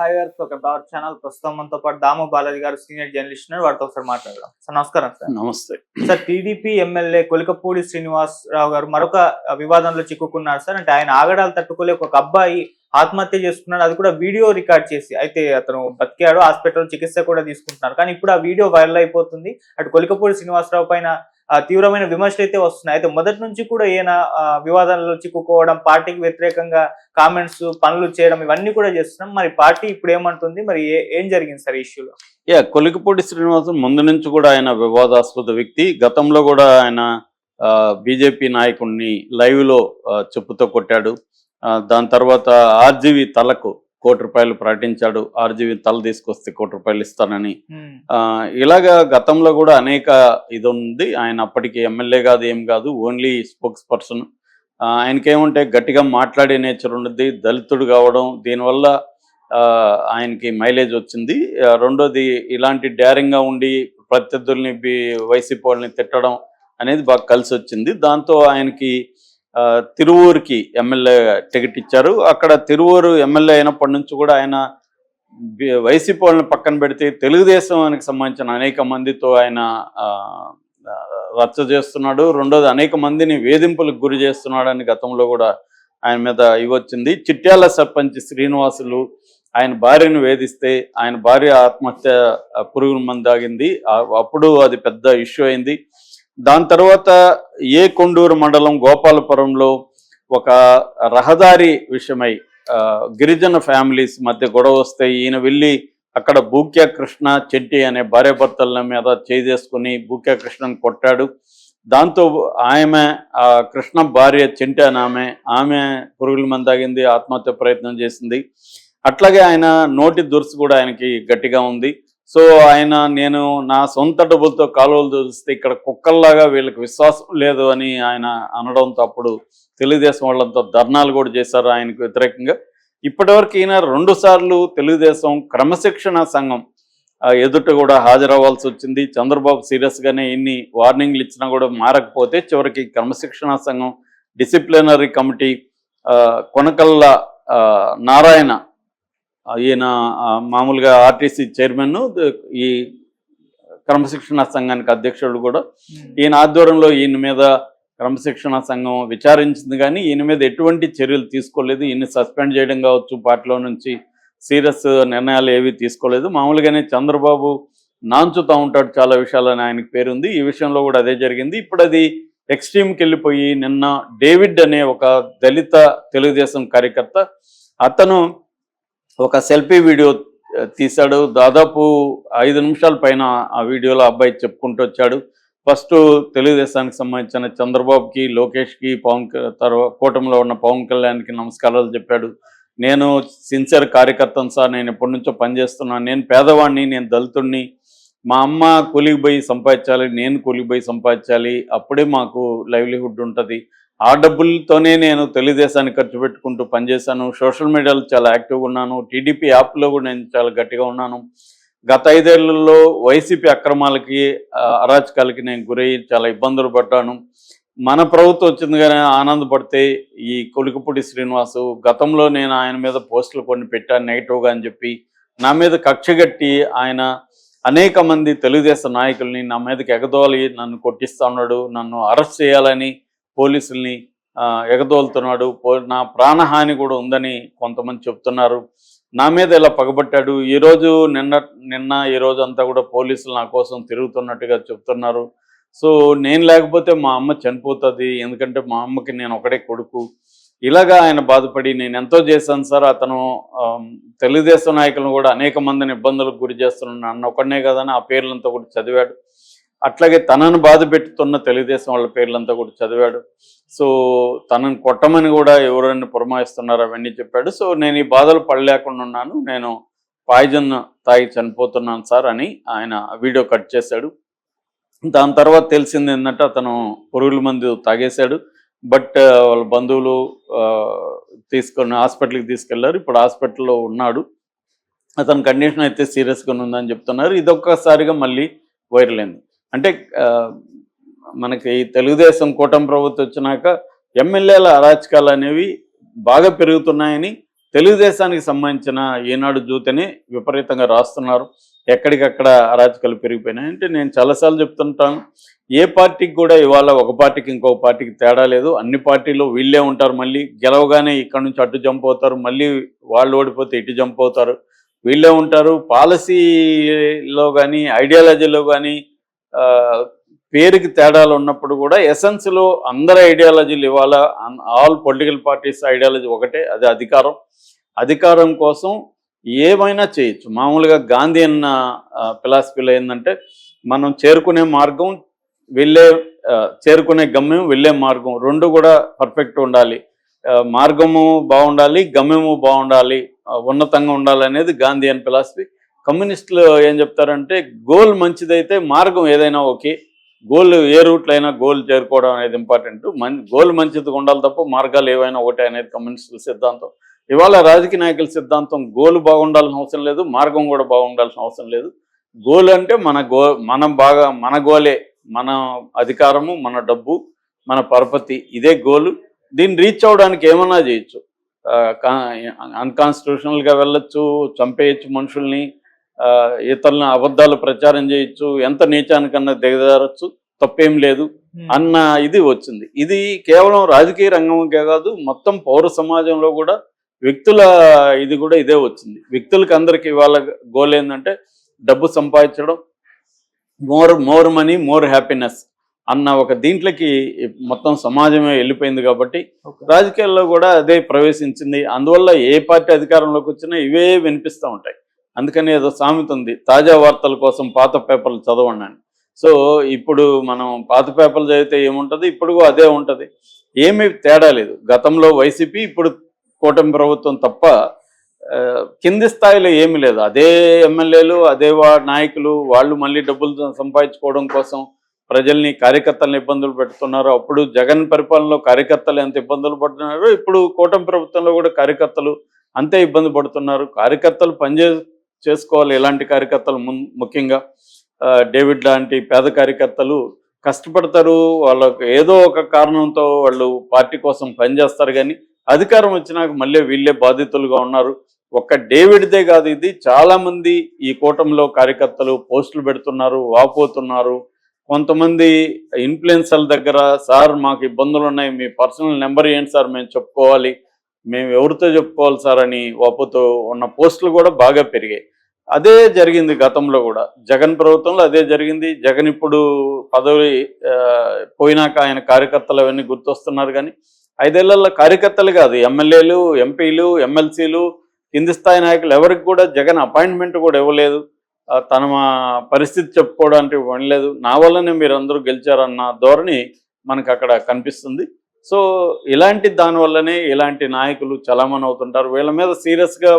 Hi గారు, welcome to our channel. ప్రస్తుతం మనతో పాటు దాము బాలాజీ గారు సీనియర్ జర్నలిస్ట్ ఉన్నారు. వారితో ఒకసారి మాట్లాడదాం. సార్ నమస్కారం. సార్ నమస్తే sir, TDP MLA Kolikapudi Srinivasarao గారు మరొక వివాదంలో చిక్కుకున్నారు సార్. అంటే ఆయన ఆగడాలు తట్టుకోలేక ఒక అబ్బాయి ఆత్మహత్య చేసుకున్నాడు, అది కూడా వీడియో రికార్డ్ చేసి. అయితే అతను బతికాడు, హాస్పిటల్ చికిత్స కూడా తీసుకుంటున్నారు. కానీ ఇప్పుడు ఆ వీడియో వైరల్ అయిపోతుంది. అటు కొలికపూడి శ్రీనివాసరావు పైన తీవ్రమైన విమర్శలు అయితే వస్తున్నాయి. అయితే మొదటి నుంచి కూడా ఈయన వివాదాలలో చిక్కుకోవడం, పార్టీకి వ్యతిరేకంగా కామెంట్స్, పనులు చేయడం ఇవన్నీ కూడా చేస్తున్నాం. మరి పార్టీ ఇప్పుడు ఏమంటుంది, మరి ఏం జరిగింది సార్ ఈ ఇష్యూలో? కొలికపూడి శ్రీనివాసన్ ముందు నుంచి కూడా ఆయన వివాదాస్పద వ్యక్తి. గతంలో కూడా ఆయన బీజేపీ నాయకుడిని లైవ్ లో చెప్పుతో కొట్టాడు. దాని తర్వాత ఆర్జీవి తలకు ₹1,00,00,000 ప్రకటించాడు. ఆర్జీవి తల తీసుకొస్తే ₹1,00,00,000 ఇస్తానని. ఇలాగా గతంలో కూడా అనేక ఇది ఉంది. ఆయన అప్పటికి ఎమ్మెల్యే కాదు, ఏం కాదు, ఓన్లీ స్పోక్స్ పర్సన్. ఆయనకేమంటే గట్టిగా మాట్లాడే నేచర్ ఉన్నది, దళితుడు కావడం, దీనివల్ల ఆయనకి మైలేజ్ వచ్చింది. రెండోది ఇలాంటి డ్యారింగ్గా ఉండి ప్రత్యర్థుల్ని వైసీపీ వాళ్ళని తిట్టడం అనేది బాగా కలిసి వచ్చింది. దాంతో ఆయనకి తిరువూరుకి ఎమ్మెల్యే టికెట్ ఇచ్చారు. అక్కడ తిరువూరు ఎమ్మెల్యే అయినప్పటి నుంచి కూడా ఆయన వైసీపీ వాళ్ళని పక్కన పెడితే తెలుగుదేశానికి సంబంధించిన అనేక మందితో ఆయన రచ్చ చేస్తున్నాడు. రెండోది అనేక మందిని వేధింపులకు గురి చేస్తున్నాడని గతంలో కూడా ఆయన మీద ఇవ్వచ్చింది. చిట్యాల సర్పంచ్ శ్రీనివాసులు ఆయన భార్యను వేధిస్తే ఆయన భార్య ఆత్మహత్య పురుగుల మందు తాగింది. అప్పుడు అది పెద్ద ఇష్యూ అయింది. దాని తర్వాత కొండూరు మండలం గోపాలపురంలో ఒక రహదారి విషయమై గిరిజన ఫ్యామిలీస్ మధ్య గొడవ వస్తే ఈయన వెళ్ళి అక్కడ బూక్యా కృష్ణ చెట్టి అనే భార్యాభర్తల మీద చేసుకుని బూక్యా కృష్ణను కొట్టాడు. దాంతో ఆమె కృష్ణ భార్య చెంటి అని ఆమె పురుగుల మందు తాగింది, ఆత్మహత్య ప్రయత్నం చేసింది. అట్లాగే ఆయన నోటి దురుసు కూడా ఆయనకి గట్టిగా ఉంది. సో ఆయన నేను నా సొంత డబ్బులతో కాలువలు చూస్తే ఇక్కడ కుక్కల్లాగా వీళ్ళకి విశ్వాసం లేదు అని ఆయన అనడంతో అప్పుడు తెలుగుదేశం వాళ్ళంతా ధర్నాలు కూడా చేశారు ఆయనకు వ్యతిరేకంగా. ఇప్పటివరకు ఈయన 2 సార్లు తెలుగుదేశం క్రమశిక్షణ సంఘం ఎదుట కూడా హాజరవ్వాల్సి వచ్చింది. చంద్రబాబు సీరియస్గానే ఇన్ని వార్నింగ్లు ఇచ్చినా కూడా మారకపోతే చివరికి క్రమశిక్షణ సంఘం డిసిప్లినరీ కమిటీ కొనకల్ల నారాయణ, ఈయన మామూలుగా ఆర్టీసీ చైర్మన్, ఈ క్రమశిక్షణ సంఘానికి అధ్యక్షుడు కూడా, ఈయన ఆధ్వర్యంలో ఈయన మీద క్రమశిక్షణ సంఘం విచారించింది. కానీ ఈయన మీద ఎటువంటి చర్యలు తీసుకోలేదు. ఈయన సస్పెండ్ చేయడం కావచ్చు, పార్టీలో నుంచి సీరియస్ నిర్ణయాలు ఏవి తీసుకోలేదు. మామూలుగానే చంద్రబాబు నాంచుతూ ఉంటాడు చాలా విషయాలని ఆయనకు పేరుంది. ఈ విషయంలో కూడా అదే జరిగింది. ఇప్పుడు అది ఎక్స్ట్రీమ్కి వెళ్ళిపోయి నిన్న డేవిడ్ అనే ఒక దళిత తెలుగుదేశం కార్యకర్త, అతను ఒక సెల్ఫీ వీడియో తీశాడు. దాదాపు 5 నిమిషాల పైన ఆ వీడియోలో అబ్బాయి చెప్పుకుంటూ వచ్చాడు. ఫస్ట్ తెలుగుదేశానికి సంబంధించిన చంద్రబాబుకి, లోకేష్కి, కూటమిలో ఉన్న పవన్ కళ్యాణ్కి నమస్కారాలు చెప్పాడు. నేను సిన్సియర్ కార్యకర్తను సార్, నేను ఎప్పటి నుంచో పనిచేస్తున్నాను, నేను పేదవాడిని, నేను దళితుడిని, మా అమ్మ కూలికి పోయి సంపాదించాలి, నేను కూలికి పోయి సంపాదించాలి, అప్పుడే మాకు లైవ్లీహుడ్ ఉంటుంది, ఆ డబ్బులతోనే నేను తెలుగుదేశాన్ని ఖర్చు పెట్టుకుంటూ పనిచేశాను, సోషల్ మీడియాలో చాలా యాక్టివ్గా ఉన్నాను, టీడీపీ యాప్లో కూడా నేను చాలా గట్టిగా ఉన్నాను, గత 5 ఏళ్లలో వైసీపీ అక్రమాలకి, అరాచకాలకి నేను గురయ్యి చాలా ఇబ్బందులు పడ్డాను. మన ప్రభుత్వం వచ్చింది కానీ ఆనందపడితే ఈ కొలికపూడి శ్రీనివాసు గతంలో నేను ఆయన మీద పోస్టులు కొన్ని పెట్టాను నెగిటివ్గా అని చెప్పి నా మీద కక్షగట్టి ఆయన అనేక మంది తెలుగుదేశం నాయకుల్ని నా మీదకి ఎగదోలి నన్ను కొట్టిస్తా ఉన్నాడు, నన్ను అరెస్ట్ చేయాలని పోలీసుల్ని ఎగదోలుతున్నాడు, నా ప్రాణహాని కూడా ఉందని కొంతమంది చెప్తున్నారు. నా మీద ఇలా పగబట్టాడు. ఈరోజు నిన్న ఈరోజు అంతా కూడా పోలీసులు నా కోసం తిరుగుతున్నట్టుగా చెప్తున్నారు. సో నేను లేకపోతే మా అమ్మ చనిపోతుంది, ఎందుకంటే మా అమ్మకి నేను ఒకడే కొడుకు. ఇలాగా ఆయన బాధపడి నేను ఎంతో చేశాను సార్, అతను తెలుగుదేశం నాయకులను కూడా అనేక మందిని ఇబ్బందులకు గురి చేస్తున్నాను, నన్ను ఒకనే కదని ఆ పేర్లంతా కూడా చదివాడు. అట్లాగే తనను బాధ పెట్టుతున్న తెలుగుదేశం వాళ్ళ పేర్లంతా కూడా చదివాడు. సో తనను కొట్టమని కూడా ఎవరైనా పురమాయిస్తున్నారు అవన్నీ చెప్పాడు. సో నేను ఈ బాధలు పడలేకుండా ఉన్నాను, నేను పాయిజన్ తాగి చనిపోతున్నాను సార్ అని ఆయన వీడియో కట్ చేశాడు. దాని తర్వాత తెలిసింది ఏంటంటే అతను పురుగుల మందు తాగేశాడు. బట్ వాళ్ళ బంధువులు తీసుకొని హాస్పిటల్కి తీసుకెళ్లారు. ఇప్పుడు హాస్పిటల్లో ఉన్నాడు. అతని కండిషన్ అయితే సీరియస్గా ఉందని చెప్తున్నారు. ఇదొక్కసారిగా మళ్ళీ వైరల్ అయింది. అంటే మనకి తెలుగుదేశం కూటమి ప్రభుత్వం వచ్చినాక ఎమ్మెల్యేల అరాచకాలు అనేవి బాగా పెరుగుతున్నాయని తెలుగుదేశానికి సంబంధించిన ఈనాడు జ్యోతిని విపరీతంగా రాస్తున్నారు. ఎక్కడికక్కడ అరాచకాలు పెరిగిపోయినాయి. అంటే నేను చాలాసార్లు చెప్తుంటాను, ఏ పార్టీకి కూడా ఇవాళ ఒక పార్టీకి ఇంకొక పార్టీకి తేడా లేదు. అన్ని పార్టీలు వీళ్ళే ఉంటారు. మళ్ళీ గెలవగానే ఇక్కడ నుంచి అటు జంప్ అవుతారు, మళ్ళీ వాళ్ళు ఓడిపోతే ఇటు జంప్ అవుతారు, వీళ్ళే ఉంటారు. పాలసీలో కానీ ఐడియాలజీలో కానీ పేరుకి తేడాలు ఉన్నప్పుడు కూడా ఎసెన్స్లో అందరి ఐడియాలజీలు ఇవాళ ఆల్ పొలిటికల్ పార్టీస్ ఐడియాలజీ ఒకటే, అది అధికారం. అధికారం కోసం ఏమైనా చేయొచ్చు. మామూలుగా గాంధీ అన్న ఫిలాసఫీలో ఏంటంటే, మనం చేరుకునే మార్గం చేరుకునే గమ్యం వెళ్ళే మార్గం రెండు కూడా పర్ఫెక్ట్ ఉండాలి. మార్గము బాగుండాలి, గమ్యము బాగుండాలి, ఉన్నతంగా ఉండాలి అనేది గాంధీ అని ఫిలాసఫీ. కమ్యూనిస్టులు ఏం చెప్తారంటే, గోల్ మంచిదైతే మార్గం ఏదైనా ఓకే, గోల్ ఏ రూట్లో అయినా గోల్ చేరుకోవడం అనేది ఇంపార్టెంట్. గోల్ మంచిదిగా ఉండాలి తప్ప మార్గాలు ఏవైనా ఒకటే అనేది కమ్యూనిస్టుల సిద్ధాంతం. ఇవాళ రాజకీయ నాయకుల సిద్ధాంతం గోల్ బాగుండాల్సిన అవసరం లేదు, మార్గం కూడా బాగుండాల్సిన అవసరం లేదు. గోల్ అంటే మన గోలే, మన అధికారము, మన డబ్బు, మన పరపతి, ఇదే గోలు. దీన్ని రీచ్ అవ్వడానికి ఏమన్నా చేయొచ్చు. అన్కాన్స్టిట్యూషనల్గా వెళ్ళొచ్చు, చంపేయచ్చు మనుషుల్ని, ఇతరులను అబద్ధాలు ప్రచారం చేయొచ్చు, ఎంత నీచానికన్నా దిగజారచ్చు, తప్పేం లేదు అన్న ఇది వచ్చింది. ఇది కేవలం రాజకీయ రంగంకే కాదు, మొత్తం పౌర సమాజంలో కూడా వ్యక్తుల ఇది కూడా ఇదే వచ్చింది. వ్యక్తులకి అందరికి ఇవాళ గోల్ ఏంటంటే డబ్బు సంపాదించడం, మోర్ మనీ మోర్ హ్యాపీనెస్ అన్న ఒక దీంట్లోకి మొత్తం సమాజమే వెళ్ళిపోయింది. కాబట్టి రాజకీయాల్లో కూడా అదే ప్రవేశించింది. అందువల్ల ఏ పార్టీ అధికారంలోకి వచ్చినా ఇవే వినిపిస్తూ ఉంటాయి. అందుకని ఏదో సామెత ఉంది, తాజా వార్తల కోసం పాత పేపర్లు చదవండి అని. సో ఇప్పుడు మనం పాత పేపర్లు చదివితే ఏముంటుంది, ఇప్పుడు అదే ఉంటుంది. ఏమీ తేడా లేదు. గతంలో వైసీపీ, ఇప్పుడు కూటమి ప్రభుత్వం తప్ప కింది స్థాయిలో ఏమీ లేదు. అదే ఎమ్మెల్యేలు, అదే నాయకులు, వాళ్ళు మళ్ళీ డబ్బులు సంపాదించుకోవడం కోసం ప్రజల్ని, కార్యకర్తలను ఇబ్బందులు పెడుతున్నారు. అప్పుడు జగన్ పరిపాలనలో కార్యకర్తలు ఎంత ఇబ్బందులు పడుతున్నారు, ఇప్పుడు కూటమి ప్రభుత్వంలో కూడా కార్యకర్తలు అంతే ఇబ్బంది పడుతున్నారు. కార్యకర్తలు చేసుకోవాలి. ఎలాంటి కార్యకర్తలు ముఖ్యంగా డేవిడ్ లాంటి పేద కార్యకర్తలు కష్టపడతారు. వాళ్ళకు ఏదో ఒక కారణంతో వాళ్ళు పార్టీ కోసం పనిచేస్తారు. కానీ అధికారం వచ్చినాక మళ్ళీ వీళ్ళే బాధితులుగా ఉన్నారు. ఒక్క డేవిడ్దే కాదు, ఇది చాలామంది ఈ కూటమిలో కార్యకర్తలు పోస్టులు పెడుతున్నారు, వాపోతున్నారు. కొంతమంది ఇన్ఫ్లుయెన్సర్ల దగ్గర, సార్ మాకు ఇబ్బందులు ఉన్నాయి, మీ పర్సనల్ నెంబర్ ఏంటి సార్, మేము చెప్పుకోవాలి, మేము ఎవరితో చెప్పుకోవాలి సార్ అని వాపోతూ ఉన్న పోస్టులు కూడా బాగా పెరిగాయి. అదే జరిగింది గతంలో కూడా, జగన్ ప్రభుత్వంలో అదే జరిగింది. జగన్ ఇప్పుడు పదవి పోయినాక ఆయన కార్యకర్తలు అవన్నీ గుర్తొస్తున్నారు. కానీ 5 ఏళ్లలో కార్యకర్తలు కాదు, ఎమ్మెల్యేలు, ఎంపీలు, ఎమ్మెల్సీలు, కింది స్థాయి నాయకులు ఎవరికి కూడా జగన్ అపాయింట్మెంట్ కూడా ఇవ్వలేదు. తన పరిస్థితి చెప్పుకోవడానికి ఇవ్వలేదు. నా వల్లనే మీరు అందరూ గెలిచారన్న ధోరణి మనకు అక్కడ కనిపిస్తుంది. సో ఇలాంటి దానివల్లనే ఇలాంటి నాయకులు చలామణి అవుతుంటారు. వీళ్ళ మీద సీరియస్గా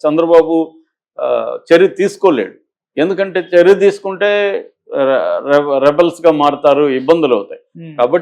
చంద్రబాబు చర్య తీసుకోలేడు. ఎందుకంటే చర్య తీసుకుంటే రెబల్స్గా మారుతారు, ఇబ్బందులు అవుతాయి. కాబట్టి